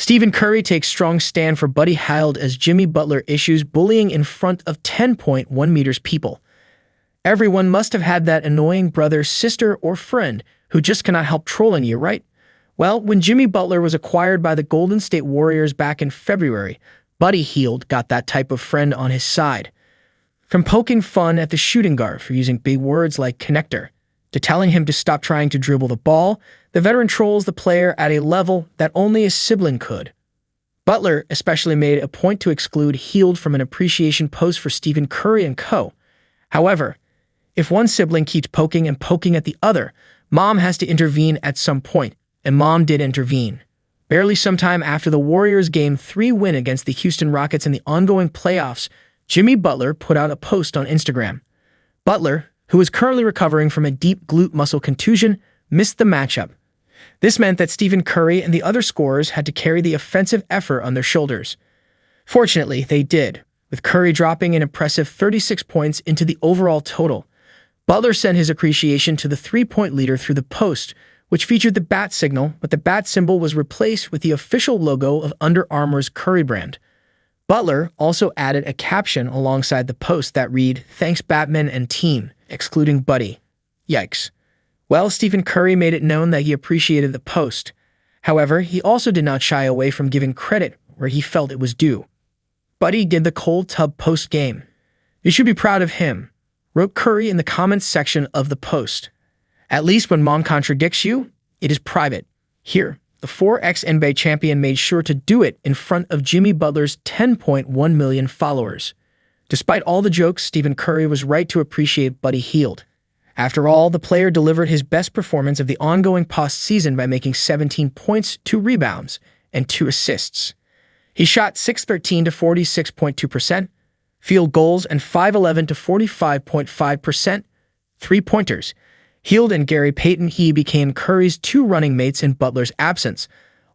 Stephen Curry takes strong stand for buddy Heild as Jimmy Butler issues bullying in front of 10.1 meters people. Everyone must have had that annoying brother, sister, or friend who just cannot help trolling you, right? Well, when Jimmy Butler was acquired by the Golden State Warriors back in February, buddy Hield got that type of friend on his side. From poking fun at the shooting guard for using big words like connector, to telling him to stop trying to dribble the ball, the veteran trolls the player at a level that only a sibling could. Butler especially made a point to exclude Hield from an appreciation post for Stephen Curry and co. However, if one sibling keeps poking and poking at the other, Mom has to intervene at some point, and Mom did intervene. Barely sometime after the Warriors' Game 3 win against the Houston Rockets in the ongoing playoffs, Jimmy Butler put out a post on Instagram. Butler, who is currently recovering from a deep glute muscle contusion, missed the matchup. This meant that Stephen Curry and the other scorers had to carry the offensive effort on their shoulders. Fortunately, they did, with Curry dropping an impressive 36 points into the overall total. Butler sent his appreciation to the three-point leader through the post, which featured the bat signal, but the bat symbol was replaced with the official logo of Under Armour's Curry brand. Butler also added a caption alongside the post that read, "Thanks Batman and team, excluding Buddy." Yikes. Well, Stephen Curry made it known that he appreciated the post. However, he also did not shy away from giving credit where he felt it was due. Buddy did the cold tub post-game. "You should be proud of him," wrote Curry in the comments section of the post. "At least when Mom contradicts you, it is private." Here, the 4x NBA champion made sure to do it in front of Jimmy Butler's 10.1 million followers. Despite all the jokes, Stephen Curry was right to appreciate buddy Hield. After all, the player delivered his best performance of the ongoing postseason by making 17 points, 2 rebounds, and 2 assists. He shot 613 to 46.2%, field goals, and 511 to 45.5%, three-pointers. Hield and Gary Payton became Curry's 2 running mates in Butler's absence.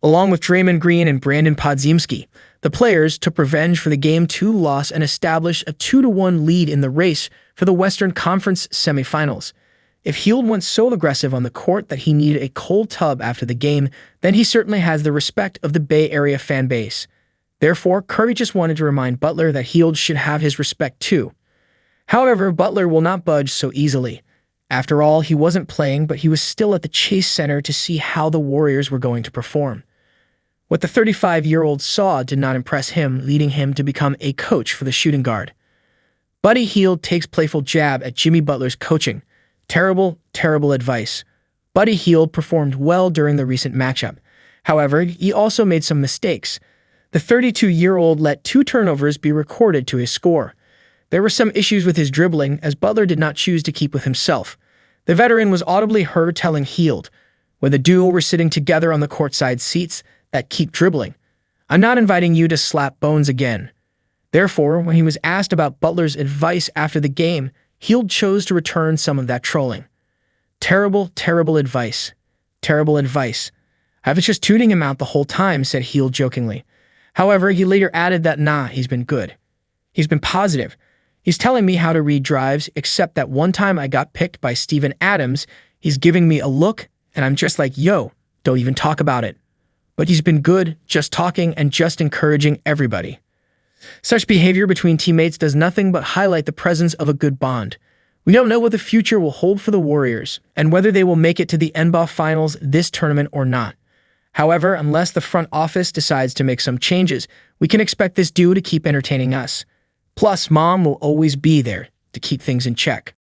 Along with Draymond Green and Brandon Podziemski, the players took revenge for the Game 2 loss and established a 2-1 lead in the race for the Western Conference semifinals. If Hield went so aggressive on the court that he needed a cold tub after the game, then he certainly has the respect of the Bay Area fan base. Therefore, Curry just wanted to remind Butler that Hield should have his respect too. However, Butler will not budge so easily. After all, he wasn't playing, but he was still at the Chase Center to see how the Warriors were going to perform. What the 35-year-old saw did not impress him, leading him to become a coach for the shooting guard. Buddy Hield takes playful jab at Jimmy Butler's coaching. Terrible, terrible advice. Buddy Hield performed well during the recent matchup. However, he also made some mistakes. The 32-year-old let 2 turnovers be recorded to his score. There were some issues with his dribbling, as Butler did not choose to keep with himself. The veteran was audibly heard telling Hield, when the duo were sitting together on the courtside seats, that keep dribbling. "I'm not inviting you to slap bones again." Therefore, when he was asked about Butler's advice after the game, Hield chose to return some of that trolling. "Terrible, terrible advice. Terrible advice. I was just tuning him out the whole time," said Hield jokingly. However, he later added that he's been good. He's been positive. He's telling me how to read drives, except that one time I got picked by Steven Adams, he's giving me a look, and I'm just like, yo, don't even talk about it. But he's been good, just talking and just encouraging everybody. Such behavior between teammates does nothing but highlight the presence of a good bond. We don't know what the future will hold for the Warriors, and whether they will make it to the NBA Finals this tournament or not. However, unless the front office decides to make some changes, we can expect this duo to keep entertaining us. Plus, Mom will always be there to keep things in check.